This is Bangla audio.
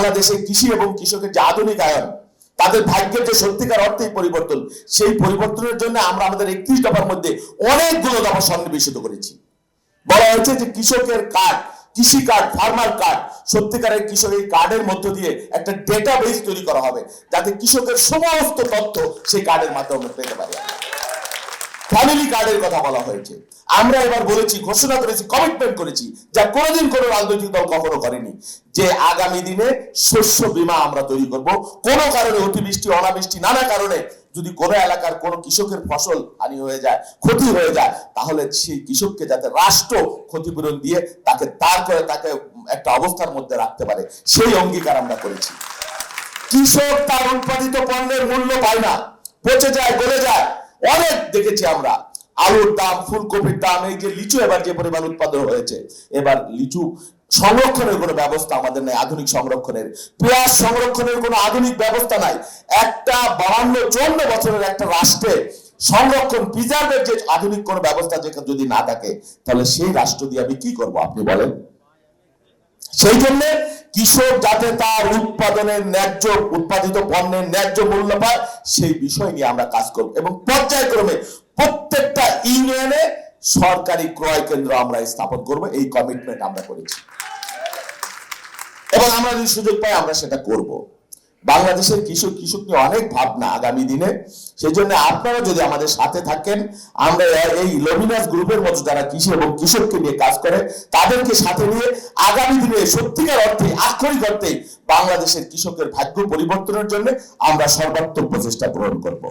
বাংলাদেশে কৃষি এবং কৃষকের যে আধুনিকায়ন, তাদের ভাগ্যের যে সত্যিকার অর্থেই পরিবর্তন, সেই পরিবর্তনের জন্য আমরা আমাদের 31 দফার মধ্যে অনেকগুলো দফা সন্নিবেশিত করেছি। বলা হয়েছে যে কৃষকের কার্ড, কৃষি কার্ড, ফার্মার কার্ড, সত্যিকারের কৃষক এই কার্ডের মধ্য দিয়ে একটা ডেটাবেস তৈরি করা হবে, যাতে কৃষকের সমস্ত তথ্য সেই কার্ডের মাধ্যমে পেতে পারে। ফ্যামিলি কার্ডের কথা বলা হয়েছে। আমরা এবার বলেছি, ঘোষণা করেছি, কমিটমেন্ট করেছি, যা কোনোদিন কোনো রাজনৈতিক দল কখনো করেনি, যে আগামী দিনে শস্য বীমা আমরা তৈরি করব। কোনো কারণে অতিবৃষ্টি, অনাবৃষ্টি, নানা কারণে যদি কোনো এলাকার কোনো কৃষকের ফসল হানি হয়ে যায়, ক্ষতি হয়ে যায়, তাহলে সেই কৃষককে যাতে রাষ্ট্র ক্ষতিপূরণ দিয়ে তাকে তাকে একটা অবস্থার মধ্যে রাখতে পারে, সেই অঙ্গীকার আমরা করেছি। কৃষক তার উৎপাদিত পণ্যের মূল্য পায় না, পচে যায়, গলে যায়। অনেক দেখেছি আমরা, আলুর দাম, ফুলকপির দাম, এই যে লিচু এবার যে পরিমাণ উৎপাদন হয়েছে, এবার লিচু সংরক্ষণের কোনো ব্যবস্থা আমাদের নেই, আধুনিক সংরক্ষণের। পেঁয়াজ সংরক্ষণের কোনো আধুনিক ব্যবস্থা নাই। একটা 52-54 বছরের একটা রাষ্ট্রে সংরক্ষণ, প্রিজার্ভের যে আধুনিক কোনো ব্যবস্থা যদি না থাকে, তাহলে সেই রাষ্ট্র দিয়ে আমি কি করব আপনি বলেন? সেই জন্য কৃষক যাতে তার উৎপাদিত পণ্যের ন্যায্য মূল্য পায়, সেই বিষয় নিয়ে আমরা কাজ করব এবং পর্যায়ক্রমে প্রত্যেকটা ইউনিয়নে সরকারি ক্রয় কেন্দ্র আমরা স্থাপন করব। এই কমিটমেন্ট আমরা করেছি এবং আমরা যদি সুযোগ পাই আমরা সেটা করব। বাংলাদেশের কৃষক নিয়ে অনেক ভাবনা আগামী দিনে। সেই জন্য আপনারা যদি আমাদের সাথে থাকেন, আমরা এই লমিনাস গ্রুপের মতো যারা কৃষি এবং কৃষককে নিয়ে কাজ করে, তাদেরকে সাথে নিয়ে আগামী দিনে সত্যিকার অর্থে, আক্ষরিক অর্থে বাংলাদেশের কৃষকের ভাগ্য পরিবর্তনের জন্য আমরা সর্বাত্মক প্রচেষ্টা গ্রহণ করব।